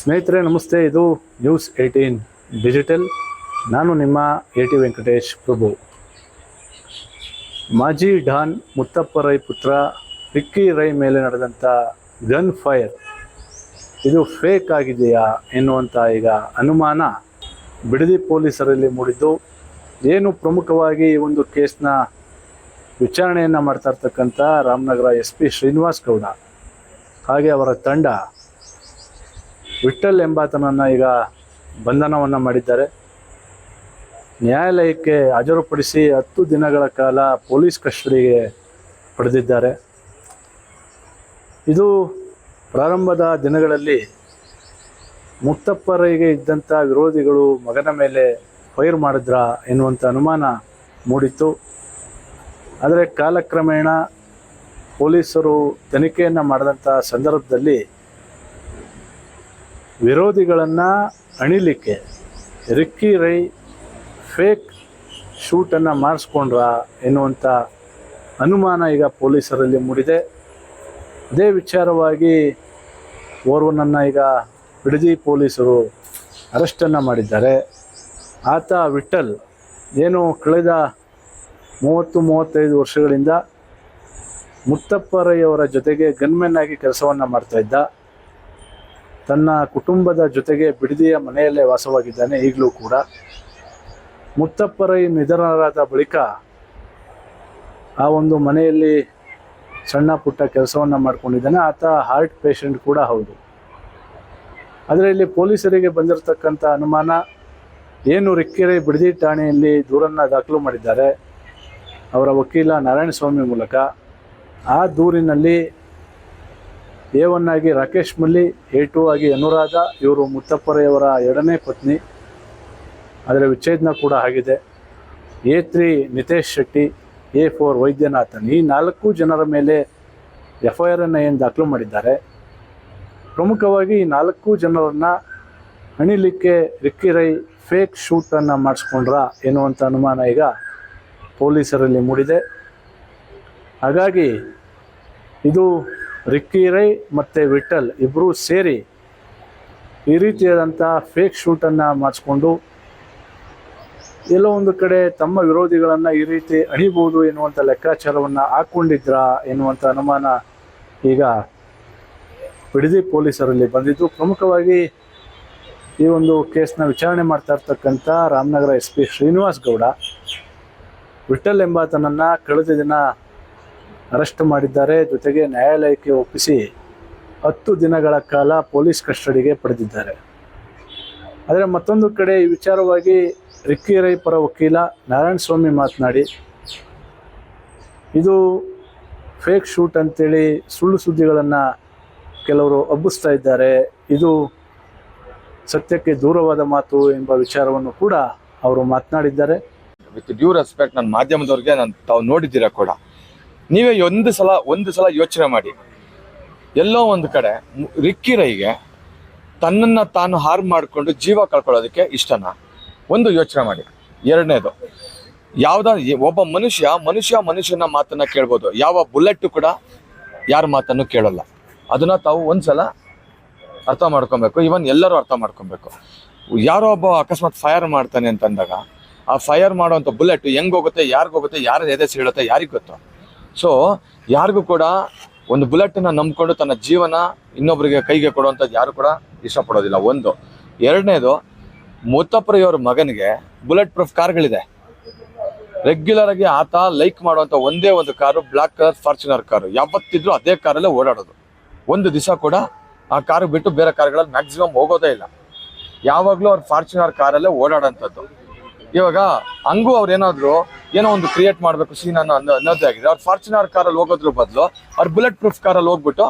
ಸ್ನೇಹಿತರೆ ನಮಸ್ತೆ. ಇದು ನ್ಯೂಸ್ 18 ಡಿಜಿಟಲ್. ನಾನು ನಿಮ್ಮ AT ವೆಂಕಟೇಶ್ ಪ್ರಭು. ಮಾಜಿ ಡಾನ್ ಮುತ್ತಪ್ಪ ರೈ ಪುತ್ರ ರಿಕ್ಕಿ ರೈ ಮೇಲೆ ನಡೆದಂಥ ಗನ್ ಫೈರ್ ಇದು ಫೇಕ್ ಆಗಿದೆಯಾ ಎನ್ನುವಂಥ ಈಗ ಅನುಮಾನ ಬಿಡದಿ ಪೊಲೀಸರಲ್ಲಿ ಮೂಡಿದ್ದು, ಏನು ಪ್ರಮುಖವಾಗಿ ಈ ಒಂದು ಕೇಸ್ನ ವಿಚಾರಣೆಯನ್ನು ಮಾಡ್ತಾ ಇರ್ತಕ್ಕಂಥ ರಾಮನಗರ SP ಶ್ರೀನಿವಾಸ್ ಗೌಡ ಹಾಗೆ ಅವರ ತಂಡ ವಿಠಲ್ ಎಂಬಾತನನ್ನು ಈಗ ಬಂಧನವನ್ನು ಮಾಡಿದ್ದಾರೆ. ನ್ಯಾಯಾಲಯಕ್ಕೆ ಹಾಜರುಪಡಿಸಿ 10 ದಿನಗಳ ಕಾಲ ಪೊಲೀಸ್ ಕಸ್ಟಡಿಗೆ ಪಡೆದಿದ್ದಾರೆ. ಇದು ಪ್ರಾರಂಭದ ದಿನಗಳಲ್ಲಿ ಮುತ್ತಪ್ಪರಿಗೆ ಇದ್ದಂಥ ವಿರೋಧಿಗಳು ಮಗನ ಮೇಲೆ ಫೈರ್ ಮಾಡಿದ್ರ ಎನ್ನುವಂಥ ಅನುಮಾನ ಮೂಡಿತ್ತು. ಆದರೆ ಕಾಲಕ್ರಮೇಣ ಪೊಲೀಸರು ತನಿಖೆಯನ್ನು ಮಾಡಿದಂಥ ಸಂದರ್ಭದಲ್ಲಿ ವಿರೋಧಿಗಳನ್ನು ಅಣಿಲಿಕ್ಕೆ ರಿಕ್ಕಿ ರೈ ಫೇಕ್ ಶೂಟನ್ನು ಮಾಡಿಸ್ಕೊಂಡ್ರ ಎನ್ನುವಂಥ ಅನುಮಾನ ಈಗ ಪೊಲೀಸರಲ್ಲಿ ಮೂಡಿದೆ. ಅದೇ ವಿಚಾರವಾಗಿ ಓರ್ವನನ್ನು ಈಗ ಬಿಡದಿ ಪೊಲೀಸರು ಅರೆಸ್ಟನ್ನು ಮಾಡಿದ್ದಾರೆ. ಆತ ವಿಠಲ್ ಏನು ಕಳೆದ 30-35 ವರ್ಷಗಳಿಂದ ಮುತ್ತಪ್ಪ ರೈ ಅವರ ಜೊತೆಗೆ ಗನ್ಮೆನ್ ಆಗಿ ಕೆಲಸವನ್ನು ಮಾಡ್ತಾಯಿದ್ದ. ತನ್ನ ಕುಟುಂಬದ ಜೊತೆಗೆ ಬಿಡದಿಯ ಮನೆಯಲ್ಲೇ ವಾಸವಾಗಿದ್ದಾನೆ ಈಗಲೂ ಕೂಡ. ಮುತ್ತಪ್ಪ ರೈ ನಿಧನರಾದ ಬಳಿಕ ಆ ಒಂದು ಮನೆಯಲ್ಲಿ ಸಣ್ಣ ಪುಟ್ಟ ಕೆಲಸವನ್ನು ಮಾಡ್ಕೊಂಡಿದ್ದಾನೆ. ಆತ ಹಾರ್ಟ್ ಪೇಷಂಟ್ ಕೂಡ ಹೌದು. ಆದರೆ ಇಲ್ಲಿ ಪೊಲೀಸರಿಗೆ ಬಂದಿರತಕ್ಕಂಥ ಅನುಮಾನ ಏನು ರಿಕ್ಕಿ ರೈ ಬಿಡದಿ ಠಾಣೆಯಲ್ಲಿ ದೂರನ್ನು ದಾಖಲು ಮಾಡಿದ್ದಾರೆ ಅವರ ವಕೀಲ ನಾರಾಯಣಸ್ವಾಮಿ ಮೂಲಕ. ಆ ದೂರಿನಲ್ಲಿ A1 ಆಗಿ ರಾಕೇಶ್ ಮಲ್ಲಿ, A2 ಆಗಿ ಅನುರಾಧ, ಇವರು ಮುತ್ತಪ್ಪರೆಯವರ 2ನೇ ಪತ್ನಿ. ಅದರ ವಿಚ್ಛೇದನ ಕೂಡ ಆಗಿದೆ. A3 ನಿತೇಶ್ ಶೆಟ್ಟಿ, A4 ವೈದ್ಯನಾಥನ್, ಈ 4 ಜನರ ಮೇಲೆ FIR ಏನು ದಾಖಲು ಮಾಡಿದ್ದಾರೆ. ಪ್ರಮುಖವಾಗಿ ಈ 4 ಜನರನ್ನು ಅಣಿಲಿಕ್ಕೆ ರಿಕ್ಕಿ ರೈ ಫೇಕ್ ಶೂಟನ್ನು ಮಾಡಿಸ್ಕೊಂಡ್ರ ಎನ್ನುವಂಥ ಅನುಮಾನ ಈಗ ಪೊಲೀಸರಲ್ಲಿ ಮೂಡಿದೆ. ಹಾಗಾಗಿ ಇದು ರಿಕ್ಕಿ ರೈ ಮತ್ತು ವಿಠಲ್ ಇಬ್ಬರೂ ಸೇರಿ ಈ ರೀತಿಯಾದಂಥ ಫೇಕ್ ಶೂಟನ್ನು ಮಾಡಿಸ್ಕೊಂಡು ಎಲ್ಲೋ ಒಂದು ಕಡೆ ತಮ್ಮ ವಿರೋಧಿಗಳನ್ನು ಈ ರೀತಿ ಅಣಿಬೋದು ಎನ್ನುವಂಥ ಲೆಕ್ಕಾಚಾರವನ್ನು ಹಾಕ್ಕೊಂಡಿದ್ರಾ ಎನ್ನುವಂಥ ಅನುಮಾನ ಈಗ ಬಿಡದಿ ಪೊಲೀಸರಲ್ಲಿ ಬಂದಿದ್ದು. ಪ್ರಮುಖವಾಗಿ ಈ ಒಂದು ಕೇಸ್ನ ವಿಚಾರಣೆ ಮಾಡ್ತಾ ಇರ್ತಕ್ಕಂಥ ರಾಮನಗರ SP ಶ್ರೀನಿವಾಸ್ ಗೌಡ ವಿಠಲ್ ಎಂಬಾತನನ್ನು ಕಳೆದ ದಿನ ಅರೆಸ್ಟ್ ಮಾಡಿದ್ದಾರೆ. ಜೊತೆಗೆ ನ್ಯಾಯಾಲಯಕ್ಕೆ ಒಪ್ಪಿಸಿ 10 ದಿನಗಳ ಕಾಲ ಪೊಲೀಸ್ ಕಸ್ಟಡಿಗೆ ಪಡೆದಿದ್ದಾರೆ. ಆದರೆ ಮತ್ತೊಂದು ಕಡೆ ಈ ವಿಚಾರವಾಗಿ ರಿಕ್ಕಿ ರೈ ಪರ ವಕೀಲ ನಾರಾಯಣಸ್ವಾಮಿ ಮಾತನಾಡಿ, ಇದು ಫೇಕ್ ಶೂಟ್ ಅಂತೇಳಿ ಸುಳ್ಳು ಸುದ್ದಿಗಳನ್ನು ಕೆಲವರು ಹಬ್ಬಿಸ್ತಾ ಇದ್ದಾರೆ, ಇದು ಸತ್ಯಕ್ಕೆ ದೂರವಾದ ಮಾತು ಎಂಬ ವಿಚಾರವನ್ನು ಕೂಡ ಅವರು ಮಾತನಾಡಿದ್ದಾರೆ. ವಿತ್ ಡ್ಯೂ ರೆಸ್ಪೆಕ್ಟ್, ನನ್ನ ಮಾಧ್ಯಮದವ್ರಿಗೆ ತಾವು ನೋಡಿದ್ದೀರಾ ಕೂಡ, ನೀವೇ ಒಂದು ಸಲ ಯೋಚನೆ ಮಾಡಿ. ಎಲ್ಲೋ ಒಂದು ಕಡೆ ರಿಕ್ಕಿ ರೈಗೆ ತನ್ನನ್ನು ತಾನು ಹಾರ್ಮ್ ಮಾಡಿಕೊಂಡು ಜೀವ ಕಳ್ಕೊಳ್ಳೋದಕ್ಕೆ ಇಷ್ಟನಾ? ಒಂದು ಯೋಚನೆ ಮಾಡಿ. ಎರಡನೇದು, ಒಬ್ಬ ಮನುಷ್ಯನ ಮಾತನ್ನು ಕೇಳ್ಬೋದು, ಯಾವ ಬುಲೆಟ್ ಕೂಡ ಯಾರ ಮಾತನ್ನು ಕೇಳಲ್ಲ. ಅದನ್ನು ತಾವು ಒಂದ್ಸಲ ಅರ್ಥ ಮಾಡ್ಕೊಬೇಕು. ಇವನ್ ಎಲ್ಲರೂ ಅರ್ಥ ಮಾಡ್ಕೊಬೇಕು. ಯಾರೋ ಒಬ್ಬ ಅಕಸ್ಮಾತ್ ಫೈರ್ ಮಾಡ್ತಾನೆ ಅಂತಂದಾಗ ಆ ಫೈರ್ ಮಾಡೋವಂಥ ಬುಲೆಟ್ ಹೆಂಗೋಗುತ್ತೆ, ಯಾರಿಗೋಗುತ್ತೆ, ಯಾರು ಎದೆ ಸೀಳುತ್ತೆ, ಯಾರಿಗೆ ಗೊತ್ತು. ಸೊ ಯಾರಿಗೂ ಕೂಡ ಒಂದು ಬುಲೆಟನ್ನು ನಂಬ್ಕೊಂಡು ತನ್ನ ಜೀವನ ಇನ್ನೊಬ್ಬರಿಗೆ ಕೈಗೆ ಕೊಡುವಂಥದ್ದು ಯಾರು ಕೂಡ ಇಷ್ಟಪಡೋದಿಲ್ಲ. ಒಂದು. ಎರಡನೇದು, ಮುತ್ತಪ್ಪರಯ್ಯವ್ರ ಮಗನಿಗೆ ಬುಲೆಟ್ ಪ್ರೂಫ್ ಕಾರ್ಗಳಿದೆ. ರೆಗ್ಯುಲರ್ ಆಗಿ ಆತ ಲೈಕ್ ಮಾಡುವಂಥ ಒಂದೇ ಒಂದು car black colour Fortuner car. ಯಾವತ್ತಿದ್ರೂ ಅದೇ ಕಾರಲ್ಲೇ ಓಡಾಡೋದು. ಒಂದು ದಿವಸ ಕೂಡ ಆ ಕಾರು ಬಿಟ್ಟು ಬೇರೆ ಕಾರ್ಗಳಲ್ಲಿ ಮ್ಯಾಕ್ಸಿಮಮ್ ಹೋಗೋದೇ ಇಲ್ಲ. ಯಾವಾಗಲೂ ಅವ್ರು ಫಾರ್ಚುನರ್ ಕಾರಲ್ಲೇ ಓಡಾಡೋಂಥದ್ದು. ಇವಾಗ ಹಂಗೂ ಅವ್ರು ಏನೋ ಒಂದು ಕ್ರಿಯೇಟ್ ಮಾಡಬೇಕು ಸೀನ್ ಅನ್ನೋದೇ ಆಗಿದೆ. ಅವ್ರು ಫಾರ್ಚುನರ್ ಕಾರಲ್ಲಿ ಹೋಗೋದ್ರ ಬದಲು ಅವ್ರು ಬುಲೆಟ್ ಪ್ರೂಫ್ ಕಾರಲ್ಲಿ ಹೋಗ್ಬಿಟ್ಟು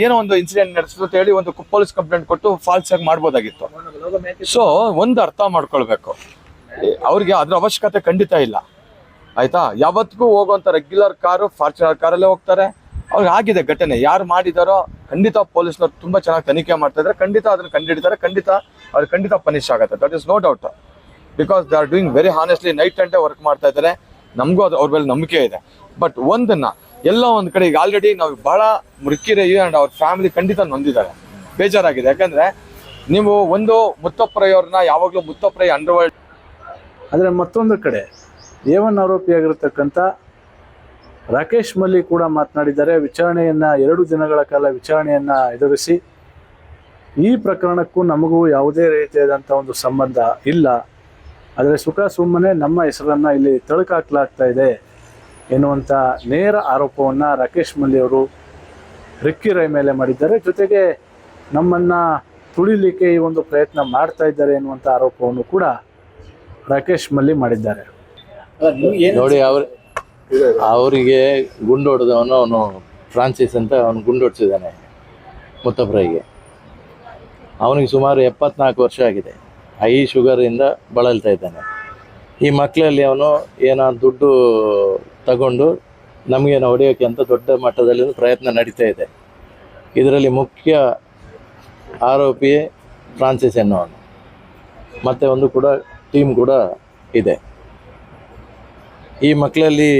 ಏನೋ ಒಂದು ಇನ್ಸಿಡೆಂಟ್ ನಡೆಸಿದ್ರು ಅಂತ ಹೇಳಿ ಒಂದು ಪೊಲೀಸ್ ಕಂಪ್ಲೇಂಟ್ ಕೊಟ್ಟು ಫಾಲ್ಸ್ ಆಗಿ ಮಾಡ್ಬೋದಾಗಿತ್ತು. ಸೊ ಒಂದು ಅರ್ಥ ಮಾಡ್ಕೊಳ್ಬೇಕು, ಅವ್ರಿಗೆ ಅದ್ರ ಅವಶ್ಯಕತೆ ಖಂಡಿತ ಇಲ್ಲ. ಆಯ್ತಾ? ಯಾವತ್ತಿಗೂ ಹೋಗುವಂಥ ರೆಗ್ಯುಲರ್ ಕಾರು ಫಾರ್ಚುನರ್ ಕಾರಲ್ಲೇ ಹೋಗ್ತಾರೆ. ಅವ್ರಿಗೆ ಆಗಿದೆ ಘಟನೆ, ಯಾರು ಮಾಡಿದಾರೋ ಖಂಡಿತ ಪೊಲೀಸ್ನವ್ರು ತುಂಬ ಚೆನ್ನಾಗಿ ತನಿಖೆ ಮಾಡ್ತಾ ಇದ್ದಾರೆ. ಖಂಡಿತ ಅದನ್ನು ಕಂಡುಹಿಡಿತಾರೆ. ಅವ್ರಿಗೆ ಖಂಡಿತ ಪನಿಷ್ ಆಗುತ್ತೆ. That is no doubt. Because they are doing very honestly, night and day work ಮಾಡ್ತಾ ಇದ್ದಾರೆ. ನಮಗೂ ಅವ್ರ ಮೇಲೆ ನಂಬಿಕೆ ಇದೆ. ಬಟ್ ಒಂದನ್ನು ಎಲ್ಲೋ ಒಂದು ಕಡೆ ಈಗ ಆಲ್ರೆಡಿ ನಾವು ಬಹಳ ರಿಕ್ಕಿ ರೈ ಆ್ಯಂಡ್ ಅವ್ರ ಫ್ಯಾಮಿಲಿ ಖಂಡಿತ ನೊಂದಿದ್ದಾರೆ, ಬೇಜಾರಾಗಿದೆ. ಯಾಕಂದರೆ ನೀವು ಒಂದು ಮುತ್ತಪ್ಪ ಅವ್ರನ್ನ ಯಾವಾಗಲೂ ಮುತ್ತಪ್ಪ ರೈ ಅಂಡರ್ವರ್ಲ್ಡ್. ಆದರೆ ಮತ್ತೊಂದು ಕಡೆ A1 ಆರೋಪಿಯಾಗಿರ್ತಕ್ಕಂಥ ರಾಕೇಶ್ ಮಲ್ಲಿ ಕೂಡ ಮಾತನಾಡಿದ್ದಾರೆ. ವಿಚಾರಣೆಯನ್ನು 2 ದಿನಗಳ ಕಾಲ ವಿಚಾರಣೆಯನ್ನು ಎದುರಿಸಿ ಈ ಪ್ರಕರಣಕ್ಕೂ ನಮಗೂ ಯಾವುದೇ ರೀತಿಯಾದಂಥ ಒಂದು ಸಂಬಂಧ ಇಲ್ಲ, ಆದರೆ ಸುಮ್ಮನೆ ನಮ್ಮ ಹೆಸರನ್ನು ಇಲ್ಲಿ ತಳುಕಾಕ್ಲಾಗ್ತಾ ಇದೆ ಎನ್ನುವಂಥ ನೇರ ಆರೋಪವನ್ನು ರಾಕೇಶ್ ಮಲ್ಲಿ ಅವರು ರಿಕ್ಕಿ ರೈ ಮೇಲೆ ಮಾಡಿದ್ದಾರೆ. ಜೊತೆಗೆ ನಮ್ಮನ್ನು ತುಳಿಲಿಕ್ಕೆ ಈ ಒಂದು ಪ್ರಯತ್ನ ಮಾಡ್ತಾ ಇದ್ದಾರೆ ಎನ್ನುವಂಥ ಆರೋಪವನ್ನು ಕೂಡ ರಾಕೇಶ್ ಮಲ್ಲಿ ಮಾಡಿದ್ದಾರೆ. ನೋಡಿ, ಅವರಿಗೆ ಗುಂಡು ಹೊಡೆದವನು ಅವನು ಫ್ರಾನ್ಸಿಸ್ ಅಂತ ಅವನು ಗುಂಡು ಹೊಡ್ಸಿದ್ದಾನೆ ಮುತ್ತಪ್ರೈಗೆ. ಅವನಿಗೆ ಸುಮಾರು 74 ವರ್ಷ ಆಗಿದೆ. ಹೈ ಶುಗರಿಂದ ಬಳಲ್ತಾ ಇದ್ದಾನೆ. ಈ ಮಕ್ಕಳಲ್ಲಿ ಅವನು ಏನೋ ದುಡ್ಡು ತಗೊಂಡು ನಮಗೇನೋ ಹೊಡೆಯೋಕ್ಕೆ ಅಂತ ದೊಡ್ಡ ಮಟ್ಟದಲ್ಲಿ ಪ್ರಯತ್ನ ನಡೀತಾ ಇದೆ. ಇದರಲ್ಲಿ ಮುಖ್ಯ ಆರೋಪಿ ಫ್ರಾನ್ಸಿಸ್ ಎನ್ನುವನು. ಮತ್ತು ಒಂದು ಕೂಡ ಟೀಮ್ ಕೂಡ ಇದೆ. ಈ ಮಕ್ಕಳಲ್ಲಿ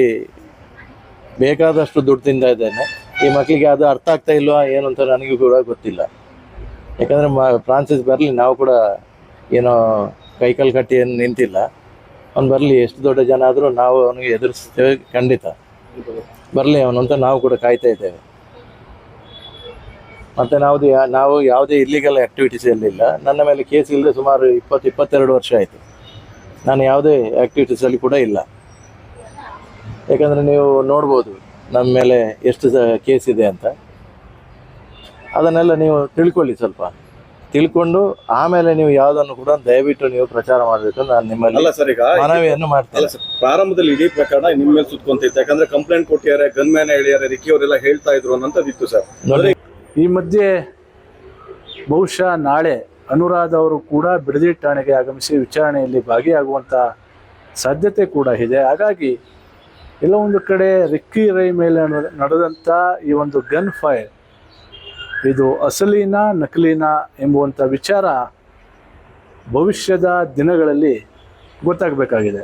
ಬೇಕಾದಷ್ಟು ದುಡ್ಡು ತಿಂತಾ ಇದ್ದಾನೆ. ಈ ಮಕ್ಕಳಿಗೆ ಅದು ಅರ್ಥ ಆಗ್ತಾ ಇಲ್ವಾ ಏನು ಅಂತ ನನಗೂ ಕೂಡ ಗೊತ್ತಿಲ್ಲ. ಯಾಕಂದರೆ ಫ್ರಾನ್ಸಿಸ್ ಬರಲಿ, ನಾವು ಕೂಡ ಏನೋ ಕೈಕಾಲು ಕಟ್ಟಿ ಏನು ನಿಂತಿಲ್ಲ. ಅವ್ನು ಬರಲಿ, ಎಷ್ಟು ದೊಡ್ಡ ಜನ ಆದರೂ ನಾವು ಅವನಿಗೆ ಎದುರಿಸ್ತೇವೆ, ಖಂಡಿತ ಬರಲಿ ಅವನು ಅಂತ ನಾವು ಕೂಡ ಕಾಯ್ತಾ ಇದ್ದೇವೆ. ಮತ್ತು ನಾವು ಯಾವುದೇ ಇಲ್ಲಿಗಲ್ ಆ್ಯಕ್ಟಿವಿಟೀಸಲ್ಲಿಲ್ಲ. ನನ್ನ ಮೇಲೆ ಕೇಸ್ ಇಲ್ಲದೆ ಸುಮಾರು 22 ವರ್ಷ ಆಯಿತು. ನಾನು ಯಾವುದೇ ಆ್ಯಕ್ಟಿವಿಟೀಸಲ್ಲಿ ಕೂಡ ಇಲ್ಲ. ಯಾಕಂದರೆ ನೀವು ನೋಡ್ಬೋದು ನಮ್ಮ ಮೇಲೆ ಎಷ್ಟು ಕೇಸ್ ಇದೆ ಅಂತ. ಅದನ್ನೆಲ್ಲ ನೀವು ತಿಳ್ಕೊಳ್ಳಿ, ಸ್ವಲ್ಪ ತಿಳ್ಕೊಂಡು ಆಮೇಲೆ ನೀವು ಯಾವುದನ್ನು ಕೂಡ ದಯವಿಟ್ಟು ನೀವು ಪ್ರಚಾರ ಮಾಡಬೇಕು ನಾನು ನಿಮ್ಮಲ್ಲಿ ಮನವಿಯನ್ನು ಮಾಡ್ತೇನೆ. ಪ್ರಾರಂಭದಲ್ಲಿ ಇಡೀ ಪ್ರಕರಣ ನಿಮ್ಮ ಮೇಲೆ ಸುತ್ಕೊಂತಿತ್ತು. ಯಾಕಂದ್ರೆ ಕಂಪ್ಲೇಂಟ್ ಕೊಟ್ಟಿದ್ದಾರೆ, ಗನ್ಮ್ಯಾನ್ ಹೇಳಿದ್ದಾರೆ, ರಿಕ್ಕಿ ಅವರೆಲ್ಲ ಹೇಳ್ತಾ ಇದ್ರು ಅನ್ನೋಂಥದ್ದಿತ್ತು ಸರ್. ನೋಡಿ, ಈ ಮಧ್ಯೆ ಬಹುಶಃ ನಾಳೆ ಅನುರಾಧ ಅವರು ಕೂಡ ಬಿಡದಿ ಠಾಣೆಗೆ ಆಗಮಿಸಿ ವಿಚಾರಣೆಯಲ್ಲಿ ಭಾಗಿಯಾಗುವಂಥ ಸಾಧ್ಯತೆ ಕೂಡ ಇದೆ. ಹಾಗಾಗಿ ಎಲ್ಲ ಒಂದು ಕಡೆ ರಿಕ್ಕಿ ರೈ ಮೇಲೆ ನಡೆದಂಥ ಈ ಒಂದು ಗನ್ ಫೈರ್ ಇದು ಅಸಲಿನಾ ನಕಲಿನಾ ಎಂಬುವಂಥ ವಿಚಾರ ಭವಿಷ್ಯದ ದಿನಗಳಲ್ಲಿ ಗೊತ್ತಾಗಬೇಕಾಗಿದೆ.